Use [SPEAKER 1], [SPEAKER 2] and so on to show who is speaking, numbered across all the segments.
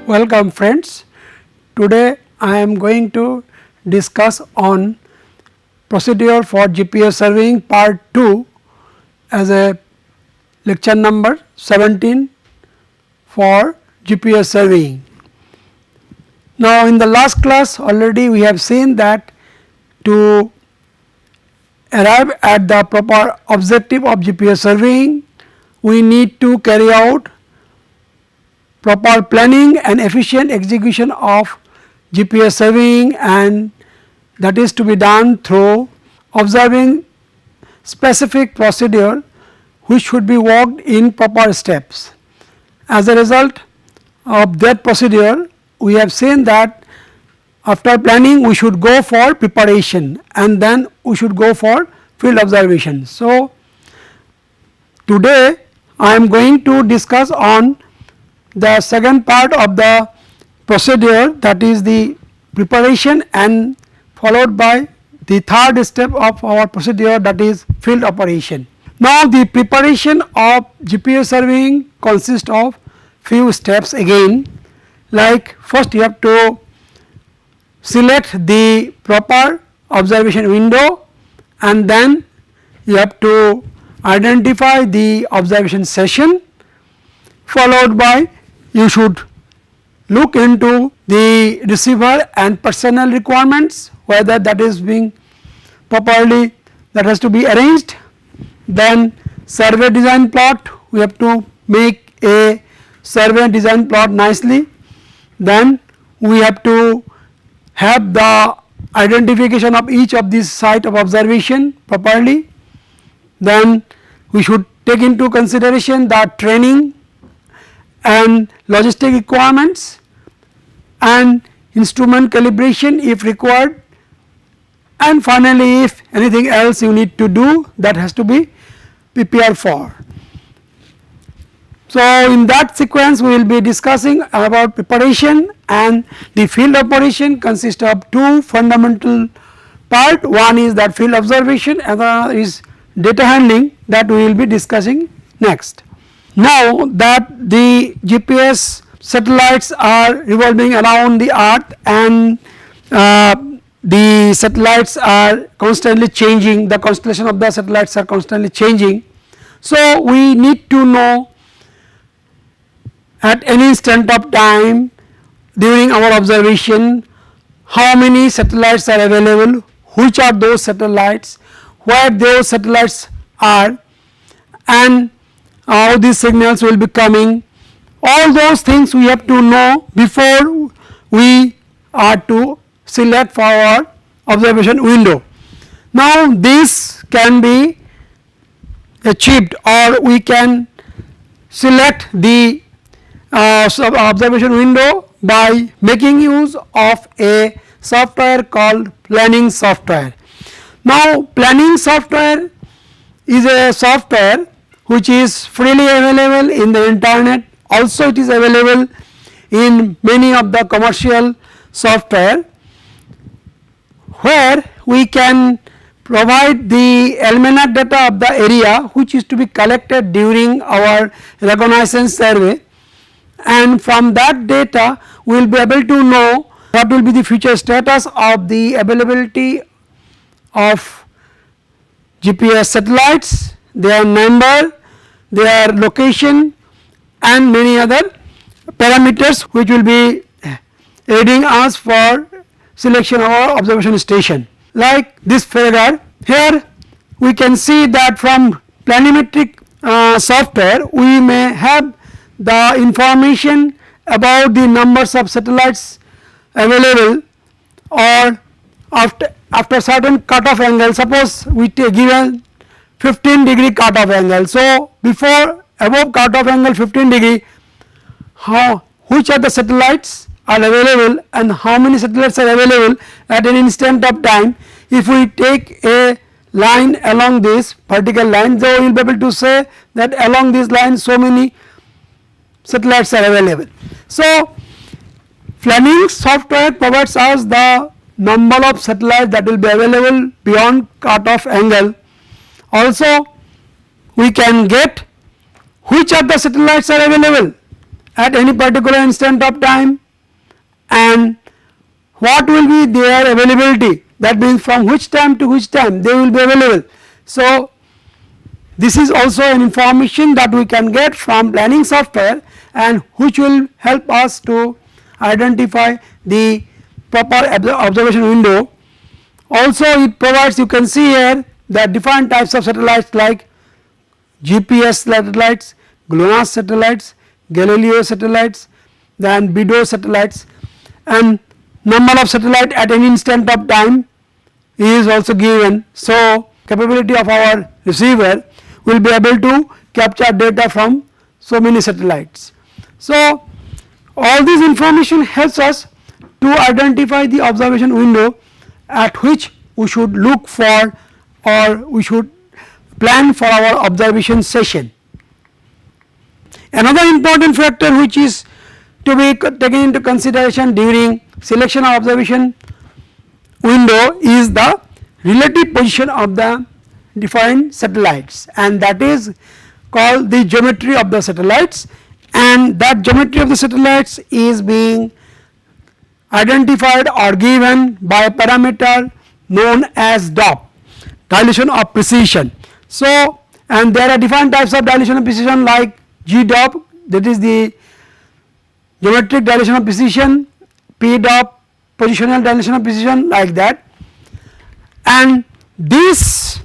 [SPEAKER 1] Welcome friends. Today I am going to discuss on procedure for GPS surveying part 2 as a lecture number 17 for GPS surveying. Now in the last class already we have seen that to arrive at the proper objective of GPS surveying we need to carry out proper planning and efficient execution of GPS surveying, and that is to be done through observing specific procedure which should be worked in proper steps. As a result of that procedure we have seen that after planning we should go for preparation and then we should go for field observation. So today I am going to discuss on the second part of the procedure, that is the preparation, and followed by the third step of our procedure, that is field operation. Now the preparation of GPS surveying consists of few steps again, like first you have to select the proper observation window and then you have to identify the observation session, followed by you should look into the receiver and personnel requirements, whether that is being properly, that has to be arranged. Then survey design plot, we have to make a survey design plot nicely. Then we have to have the identification of each of these site of observation properly. Then we should take into consideration the training and logistic requirements and instrument calibration if required, and finally if anything else you need to do, that has to be prepared for. So in that sequence we will be discussing about preparation, and the field operation consists of two fundamental part. One is that field observation, another is data handling, that we will be discussing next. Now that the GPS satellites are revolving around the earth and the satellites are constantly changing, the constellation of the satellites are constantly changing. So we need to know at any instant of time during our observation how many satellites are available, which are those satellites, where those satellites are, and how these signals will be coming. All those things we have to know before we are to select for our observation window. Now this can be achieved, or we can select the observation window by making use of a software called planning software. Now planning software is a software which is freely available in the internet, also it is available in many of the commercial software, where we can provide the almanac data of the area which is to be collected during our reconnaissance survey, and from that data we will be able to know what will be the future status of the availability of GPS satellites, their number, their location, and many other parameters which will be aiding us for selection of our observation station. Like this figure here, we can see that from planimetric software we may have the information about the numbers of satellites available, or after certain cutoff angle. Suppose we take given 15-degree cutoff angle. So before above cutoff angle 15 degree, which are the satellites are available and how many satellites are available at an instant of time. If we take a line along this vertical line, so we will be able to say that along this line so many satellites are available. So planning software provides us the number of satellites that will be available beyond cutoff angle. Also we can get which of the satellites are available at any particular instant of time, and what will be their availability, that means from which time to which time they will be available. So, this is also an information that we can get from planning software and which will help us to identify the proper observation window. Also it provides, you can see here, the different types of satellites like GPS satellites, GLONASS satellites, Galileo satellites, then BEDO satellites, and number of satellite at any instant of time is also given. So, capability of our receiver will be able to capture data from so many satellites. So, all this information helps us to identify the observation window at which we should look for or we should plan for our observation session. Another important factor which is to be taken into consideration during selection of observation window is the relative position of the different satellites, and that is called the geometry of the satellites, and that geometry of the satellites is being identified or given by a parameter known as DOP, dilution of precision. So, and there are different types of dilution of precision like GDOP, that is the geometric dilution of precision, PDOP, positional dilution of precision, like that, and these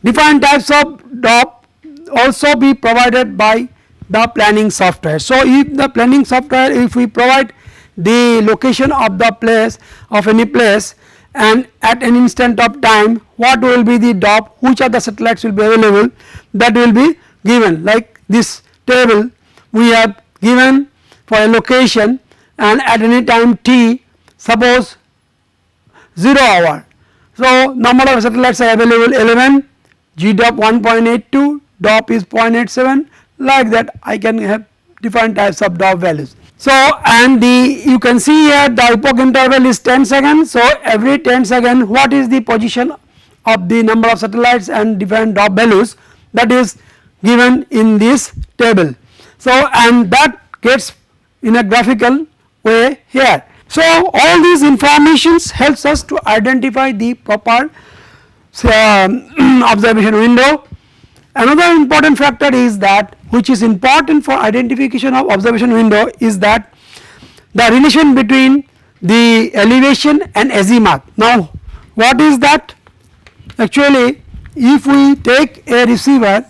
[SPEAKER 1] different types of DOP also be provided by the planning software. So, if the planning software, if we provide the location of the place of any place and at an instant of time what will be the DOP, which are the satellites will be available, that will be given, like this table we have given for a location and at any time t, suppose 0 hour. So, number of satellites are available 11, GDOP 1.82, DOP is 0.87, like that I can have different types of DOP values. So, and the you can see here the epoch interval is 10 seconds. So, every 10 seconds what is the position of the number of satellites and different DOP values, that is given in this table. So, and that gets in a graphical way here. So, all these informations helps us to identify the proper observation window. Another important factor is that, which is important for identification of observation window, is that the relation between the elevation and azimuth. Now, what is that? Actually, if we take a receiver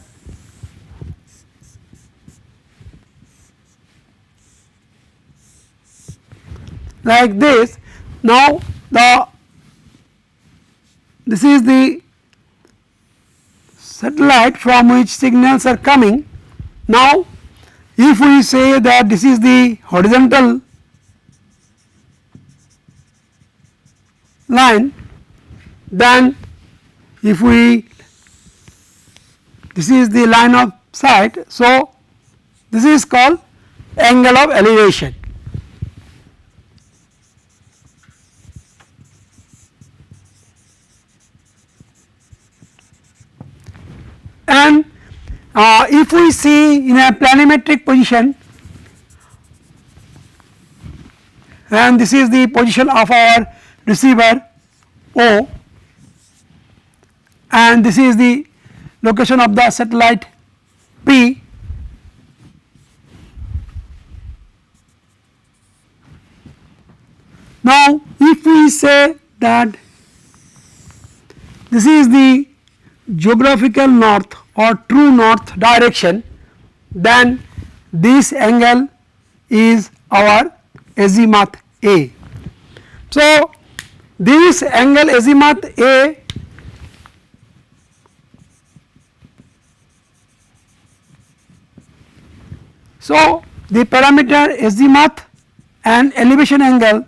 [SPEAKER 1] like this, now this is the satellite from which signals are coming. Now, if we say that this is the horizontal line, then if we, this is the line of sight, so this is called angle of elevation. And if we see in a planimetric position, and this is the position of our receiver O, and this is the location of the satellite P, now if we say that this is the geographical north or true north direction, then this angle is our azimuth A. So, this angle azimuth A so the parameter azimuth and elevation angle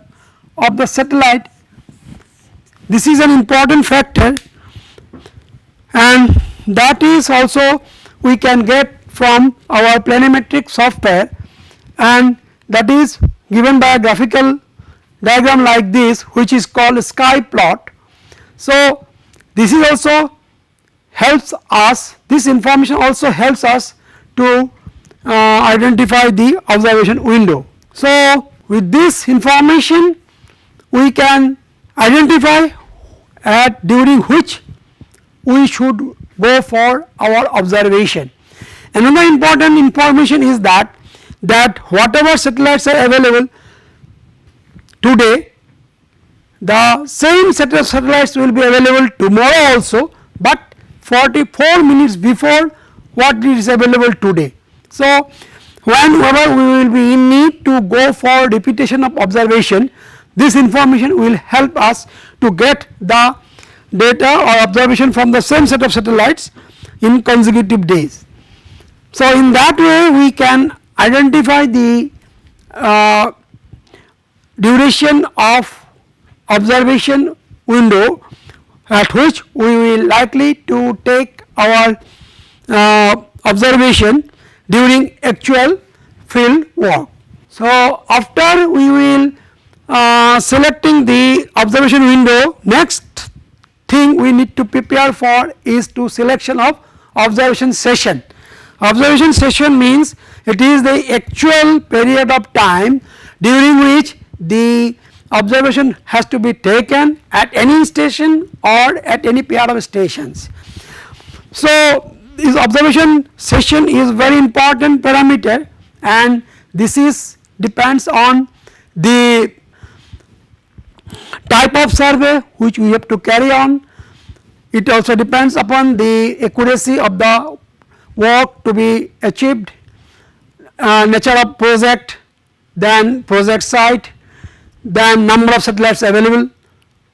[SPEAKER 1] of the satellite, this is an important factor, and that is also we can get from our planimetric software, and that is given by a graphical diagram like this, which is called sky plot. So, this is also helps us, this information also helps us to identify the observation window. So, with this information we can identify at during which we should go for our observation. Another important information is that whatever satellites are available today, the same set of satellites will be available tomorrow also, but 44 minutes before what is available today. So, whenever we will be in need to go for repetition of observation, this information will help us to get the data or observation from the same set of satellites in consecutive days. So, in that way we can identify the duration of observation window at which we will likely to take our observation during actual field work. So, after we will selecting the observation window, next thing we need to prepare for is to selection of observation session. Observation session means it is the actual period of time during which the observation has to be taken at any station or at any pair of stations. So, this observation session is very important parameter, and this is depends on the type of survey which we have to carry on. It also depends upon the accuracy of the work to be achieved, nature of project, then project site, then number of satellites available,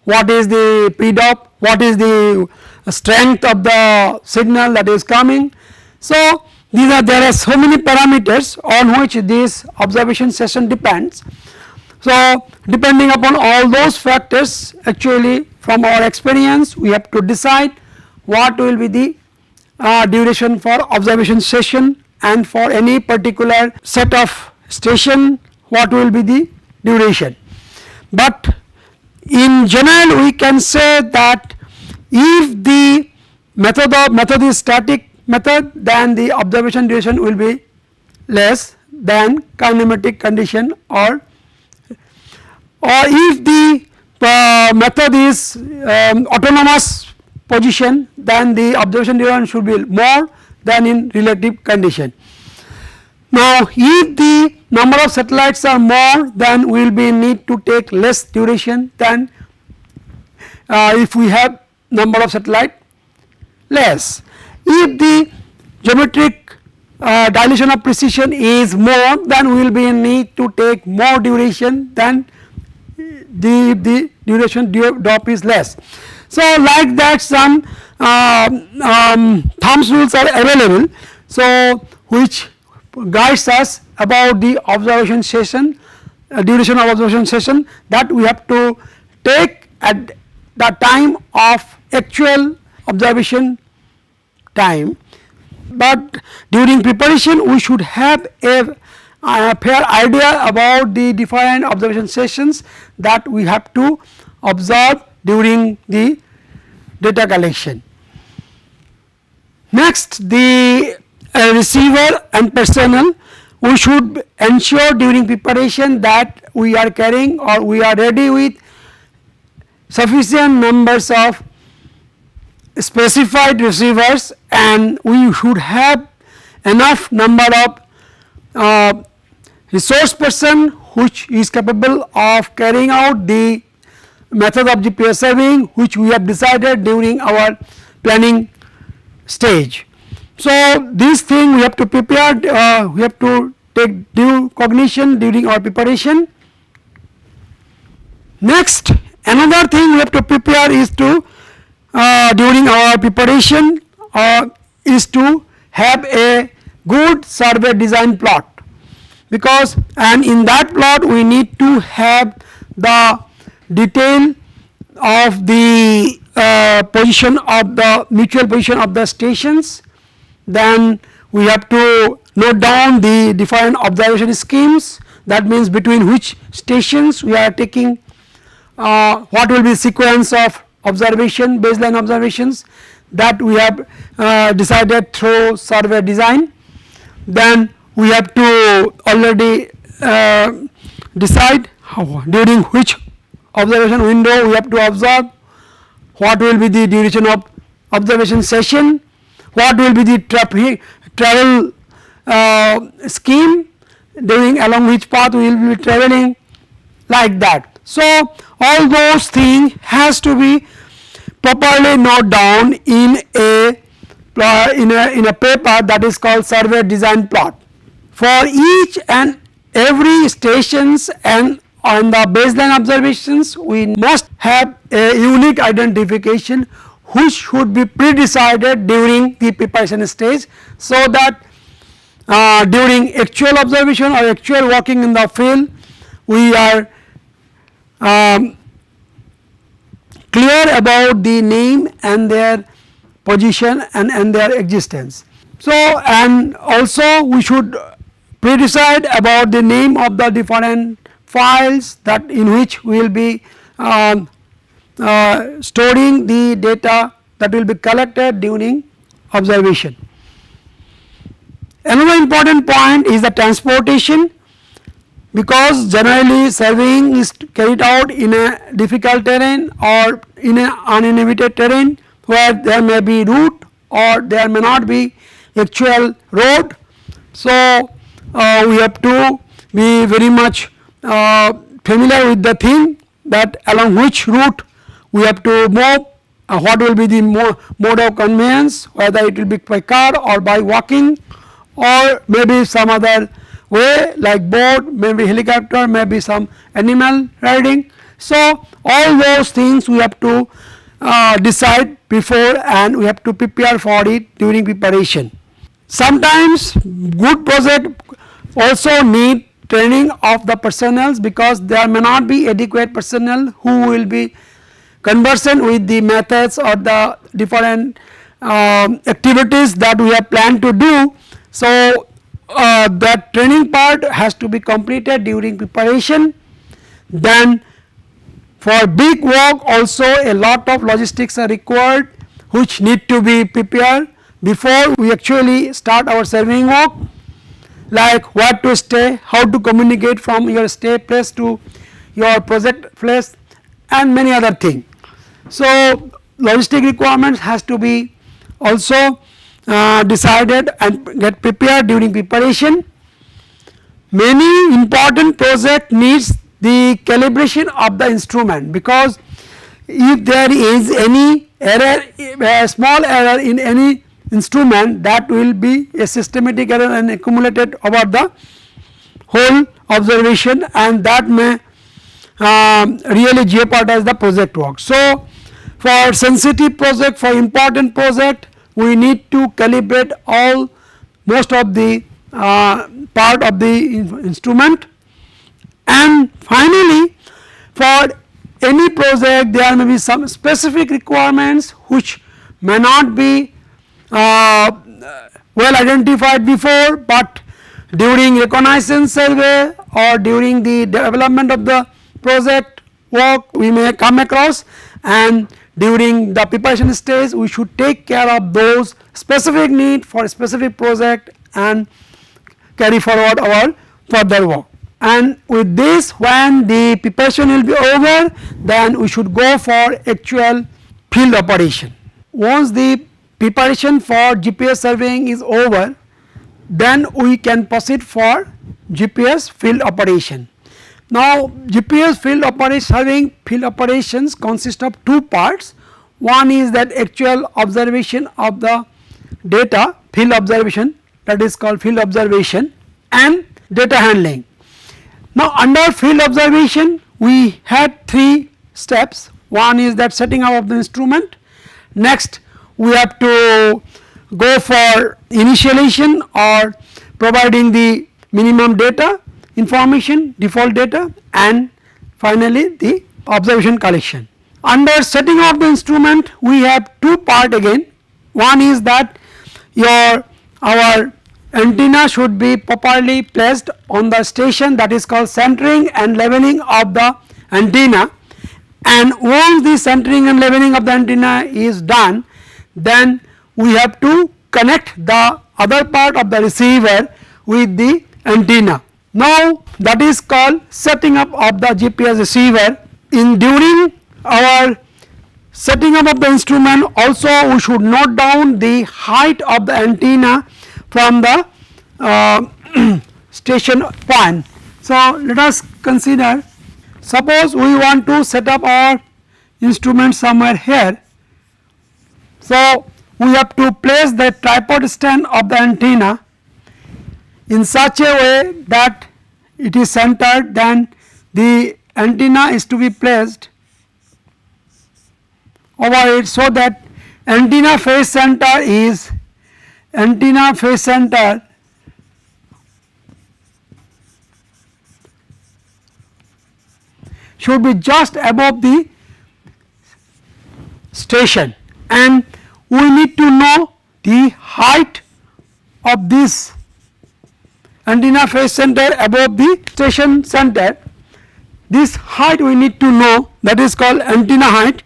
[SPEAKER 1] what is the PDOP, what is the strength of the signal that is coming. So, there are so many parameters on which this observation session depends. So, depending upon all those factors, actually from our experience we have to decide what will be the duration for observation session, and for any particular set of station what will be the duration. But in general we can say that if the method is static method, then the observation duration will be less than kinematic condition, or if the method is autonomous position, then the observation duration should be more than in relative condition. Now, if the number of satellites are more, then we will be in need to take less duration than if we have number of satellite less. If the geometric dilution of precision is more, then we will be in need to take more duration than the duration drop is less. So, like that some thumbs rules are available, so which guides us about the observation session, duration of observation session, that we have to take at the time of actual observation time. But during preparation we should have a fair idea about the different observation sessions that we have to observe during the data collection. Next, the receiver and personnel, we should ensure during preparation that we are carrying or we are ready with sufficient numbers of specified receivers, and we should have enough number of resource person which is capable of carrying out the method of GPS surveying which we have decided during our planning stage. So, this thing we have to prepare, we have to take due cognition during our preparation. Next, another thing we have to prepare is to during our preparation is to have a good survey design plot, because and in that plot we need to have the detail of the position of the mutual position of the stations. Then we have to note down the different observation schemes, that means between which stations we are taking what will be sequence of observation, baseline observations that we have decided through survey design. Then we have to already decide during which observation window we have to observe, what will be the duration of observation session, what will be the travel scheme, during along which path we will be travelling, like that. So all those things has to be properly noted down in a paper that is called survey design plot. For each and every stations and on the baseline observations, we must have a unique identification which should be pre-decided during the preparation stage, so that during actual observation or actual walking in the field, we are clear about the name and their position and their existence. So, and also we should pre-decide about the name of the different files that in which we will be storing the data that will be collected during observation. Another important point is the transportation, because generally surveying is carried out in a difficult terrain or in an uninhabited terrain where there may be route or there may not be actual road. So we have to be very much familiar with the thing that along which route we have to move, what will be the mode of conveyance, whether it will be by car or by walking or maybe some other way like boat, maybe helicopter, maybe some animal riding. So all those things we have to decide before and we have to prepare for it during preparation. Sometimes good project also need training of the personnel, because there may not be adequate personnel who will be conversant with the methods or the different activities that we have planned to do. So that training part has to be completed during preparation. Then for big work also a lot of logistics are required which need to be prepared before we actually start our surveying work, like where to stay, how to communicate from your stay place to your project place and many other things. So logistic requirements has to be also decided and get prepared during preparation. Many important project needs the calibration of the instrument, because if there is any error, a small error in any instrument, that will be a systematic error and accumulated over the whole observation, and that may really jeopardize the project work. So for sensitive project, for important project, we need to calibrate most of the part of the instrument. And finally, for any project there may be some specific requirements which may not be well identified before, but during reconnaissance survey or during the development of the project work we may come across, and during the preparation stage we should take care of those specific need for a specific project and carry forward our further work. And with this, when the preparation will be over, then we should go for actual field operation. Once the preparation for GPS surveying is over, then we can proceed for GPS field operation. Now GPS field surveying field operations consist of two parts. One is that actual observation of the data, field observation, that is called field observation, and data handling. Now under field observation we had three steps. One is that setting up of the instrument. Next we have to go for initialization or providing the minimum data information, default data, and finally the observation collection. Under setting up the instrument we have two part again. One is that our antenna should be properly placed on the station, that is called centering and leveling of the antenna, and once the centering and leveling of the antenna is done, then we have to connect the other part of the receiver with the antenna. Now that is called setting up of the GPS receiver. During our setting up of the instrument also we should note down the height of the antenna from the station point. So let us consider, suppose we want to set up our instrument somewhere here. So we have to place the tripod stand of the antenna in such a way that it is centered, then the antenna is to be placed over it, so that antenna phase center should be just above the station, and we need to know the height of this antenna phase center above the station center. This height we need to know, that is called antenna height,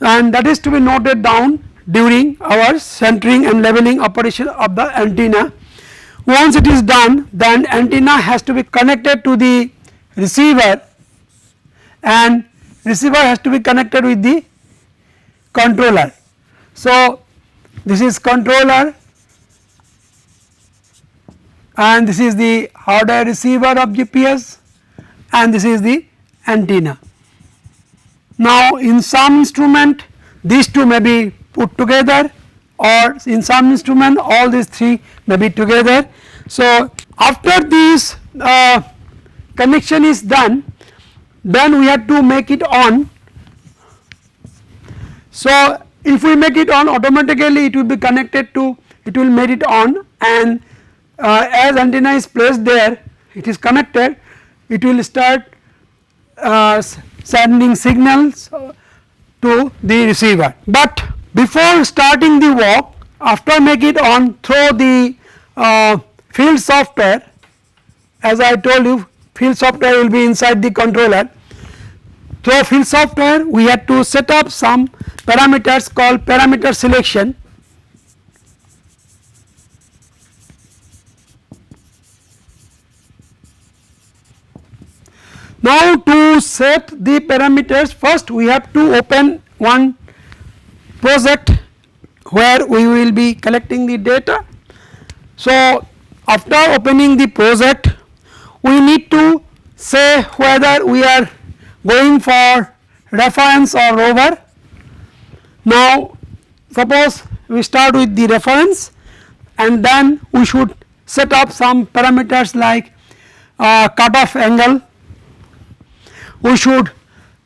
[SPEAKER 1] and that is to be noted down during our centering and leveling operation of the antenna. Once it is done, then antenna has to be connected to the receiver, and receiver has to be connected with the controller. So this is controller and this is the hardware receiver of GPS and this is the antenna. Now in some instrument these two may be put together, or in some instrument all these three may be together. So after this connection is done, then we have to make it on. So if we make it on, automatically it will be connected to, it will make it on, and as antenna is placed there, it is connected, it will start sending signals to the receiver. But before starting the work, after make it on through the field software, as I told you, field software will be inside the controller. Through field software we have to set up some parameters called parameter selection. Now to set the parameters, first we have to open one project where we will be collecting the data. So after opening the project, we need to say whether we are going for reference or rover. Now suppose we start with the reference, and then we should set up some parameters like cutoff angle. We should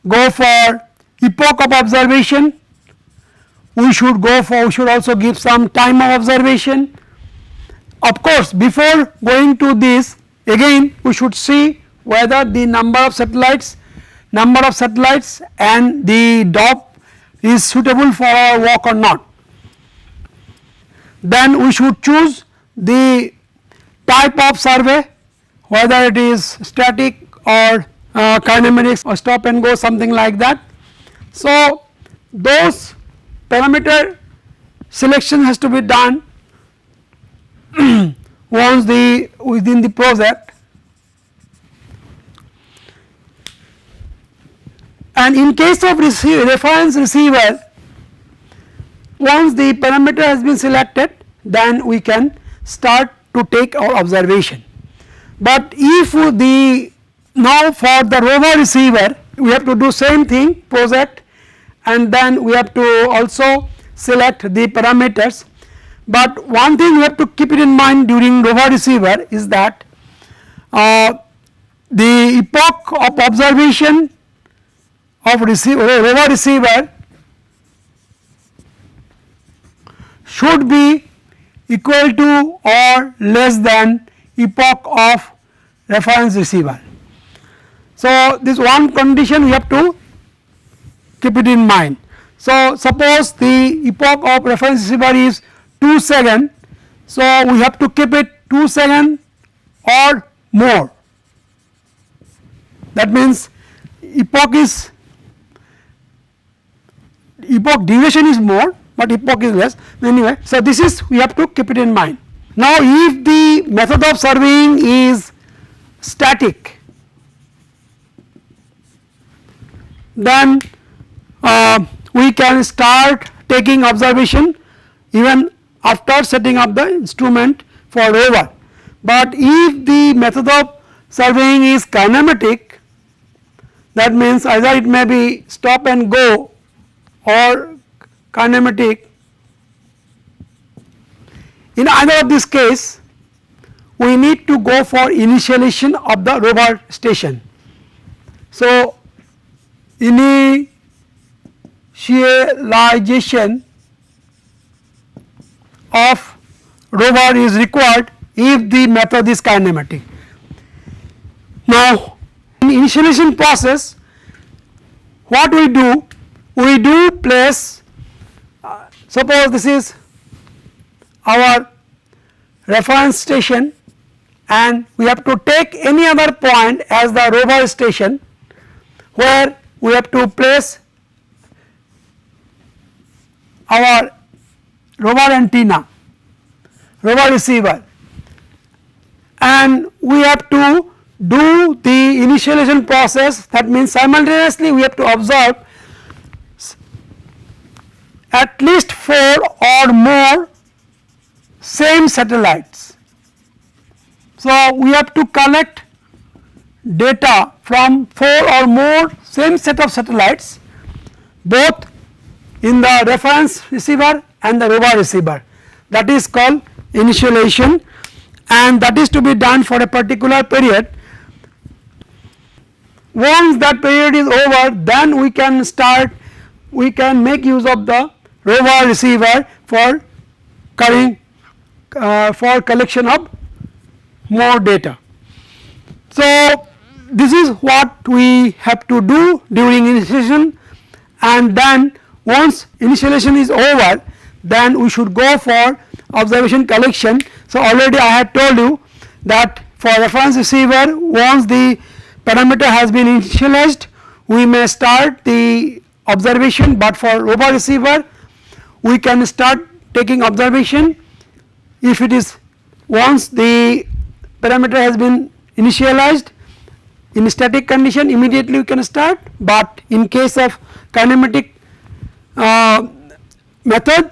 [SPEAKER 1] go for epoch of observation. We should also give some time of observation. Of course, before going to this, again we should see whether the number of satellites and the DOP is suitable for our work or not. Then we should choose the type of survey, whether it is static or kinematics or stop and go, something like that. So those parameter selection has to be done once within the project. And in case of reference receiver, once the parameter has been selected, then we can start to take our observation. But if now for the rover receiver, we have to do same thing, project, and then we have to also select the parameters. But one thing we have to keep it in mind during rover receiver is that the epoch of observation of rover receiver should be equal to or less than epoch of reference receiver. So this one condition we have to keep it in mind. So suppose the epoch of reference receiver is 2 seconds, so we have to keep it 2 seconds or more. That means epoch duration is more, but epoch is less. Anyway, so this is, we have to keep it in mind. Now if the the method of surveying is static, then we can start taking observation even after setting up the instrument for rover. But if the method of surveying is kinematic, that means either it may be stop and go or kinematic. In either of this case, we need to go for initialization of the rover station. So, initialization of rover is required if the method is kinematic. Now, in initialization process, what we do place, suppose this is our reference station and we have to take any other point as the rover station, where we have to place our rover antenna, rover receiver, and we have to do the initialization process. That means simultaneously we have to observe at least 4 or more same satellites. So, we have to collect data from 4 or more same set of satellites, both in the reference receiver and the rover receiver. That is called initialization, and that is to be done for a particular period. Once that period is over, then we can make use of the rover receiver for collection of more data. So, this is what we have to do during initialization, and then once initialization is over, then we should go for observation collection. So, already I have told you that for reference receiver, once the parameter has been initialized, we may start the observation, but for rover receiver we can start taking observation if it is once the parameter has been initialized. In static condition immediately we can start, but in case of kinematic method,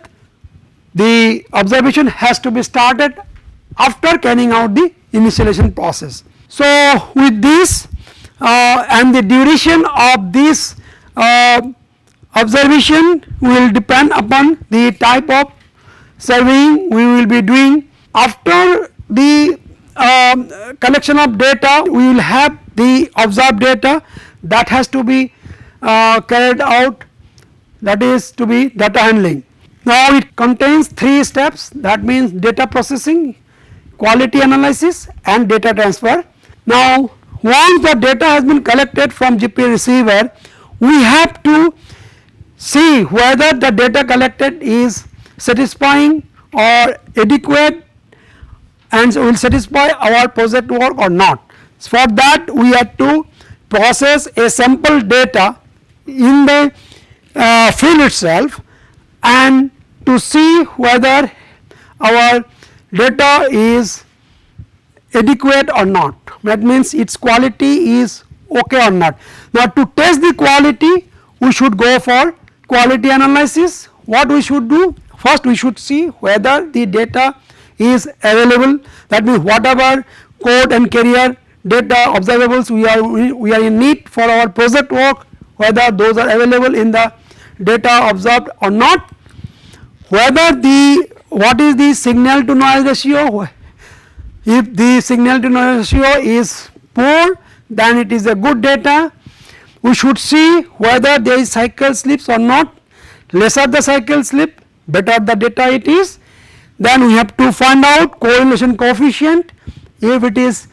[SPEAKER 1] the observation has to be started after carrying out the initialization process. So, with this and the duration of this observation will depend upon the type of surveying we will be doing. After the collection of data, we will have the observed data that has to be carried out, that is to be data handling. Now, it contains 3 steps, that means data processing, quality analysis and data transfer. Now, once the data has been collected from GPS receiver, we have to see whether the data collected is satisfying or adequate and will satisfy our project work or not. So, for that we have to process a sample data in the field itself and to see whether our data is adequate or not, that means its quality is okay or not. Now, to test the quality we should go for quality analysis. What we should do? First we should see whether the data is available, that means whatever code and carrier data observables we are in need for our project work, whether those are available in the data observed or not, whether what is the signal to noise ratio. If the signal to noise ratio is poor, then it is a good data. We should see whether there is cycle slips or not. Lesser the cycle slip, better the data it is. Then we have to find out correlation coefficient. If it is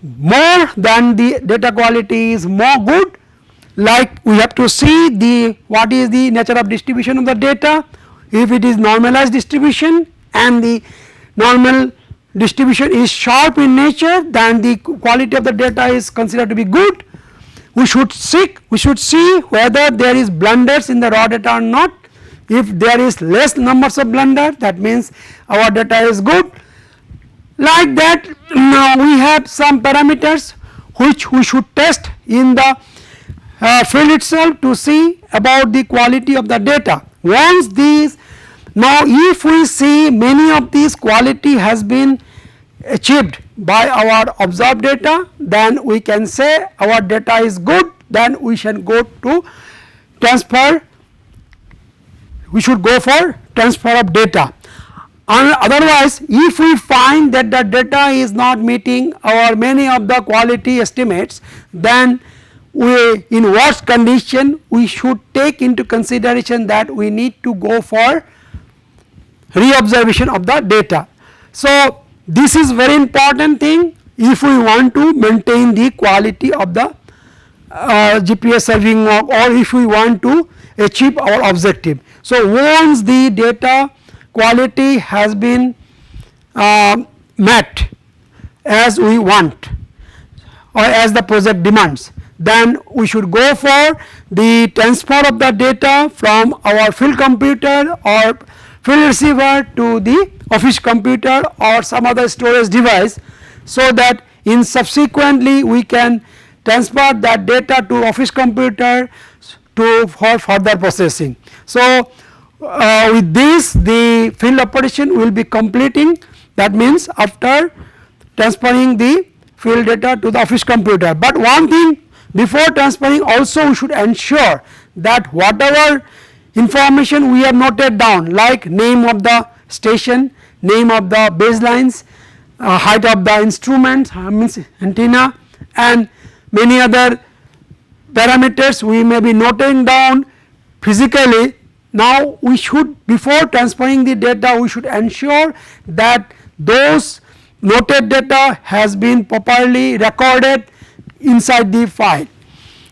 [SPEAKER 1] more, then the data quality is more good. Like we have to see what is the nature of distribution of the data. If it is normalized distribution and the normal distribution is sharp in nature, then the quality of the data is considered to be good. We should see whether there is blunders in the raw data or not. If there is less numbers of blunder, that means our data is good. Like that, now we have some parameters which we should test in the field itself to see about the quality of the data. Once these, now if we see many of these quality has been achieved by our observed data, then we can say our data is good, then we shall go to transfer, we should go for transfer of data. Otherwise, if we find that the data is not meeting our many of the quality estimates, then we, in worst condition, we should take into consideration that we need to go for re-observation of the data. So, this is very important thing if we want to maintain the quality of the GPS surveying work, or if we want to achieve our objective. So, once the data quality has been met as we want or as the project demands, then we should go for the transfer of the data from our field computer or field receiver to the office computer or some other storage device, so that in subsequently we can transfer that data to office computer to for further processing. So, with this the field operation will be completing, that means after transferring the field data to the office computer. But one thing, before transferring also we should ensure that whatever information we have noted down, like name of the station, name of the baselines, height of the instruments, means antenna, and many other parameters we may be noting down physically. Now we should, before transferring the data, we should ensure that those noted data has been properly recorded inside the file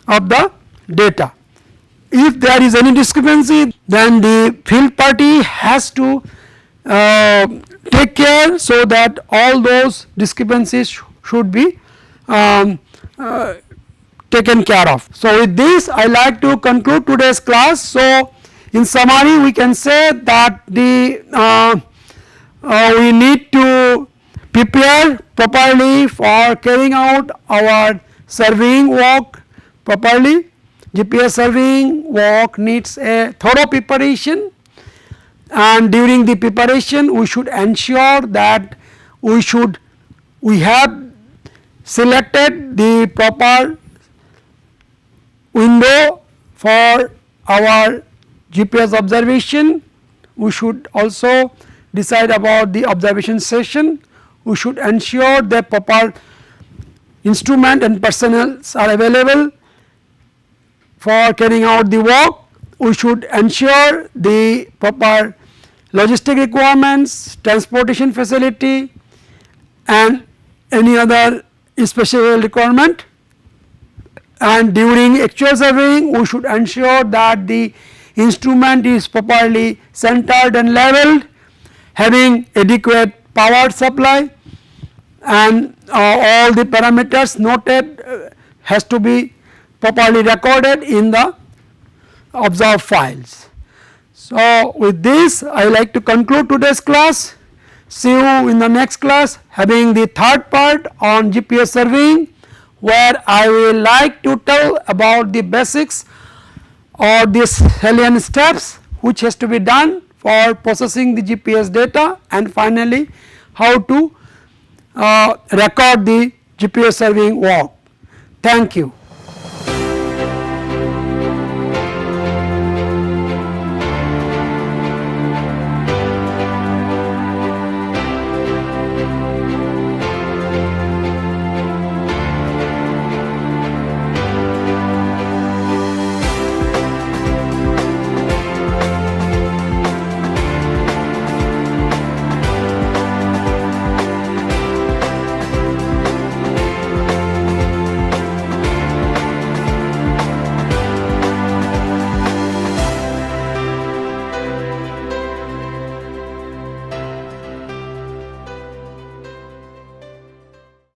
[SPEAKER 1] of the data. If there is any discrepancy, then the field party has to take care so that all those discrepancies should be taken care of. So, with this I like to conclude today's class. So, in summary we can say that the we need to prepare properly for carrying out our surveying work properly. GPS surveying work needs a thorough preparation, and during the preparation we should ensure that we have selected the proper window for our GPS observation. We should also decide about the observation session. We should ensure that proper instrument and personnel are available for carrying out the work. We should ensure the proper logistic requirements, transportation facility, and any other special requirement. And during actual surveying we should ensure that the instrument is properly centered and leveled, having adequate power supply, and all the parameters noted has to be properly recorded in the observed files. So, with this I like to conclude today's class. See you in the next class, having the third part on GPS surveying, where I will like to tell about the basics or the salient steps which has to be done for processing the GPS data, and finally how to record the GPS surveying work. Thank you.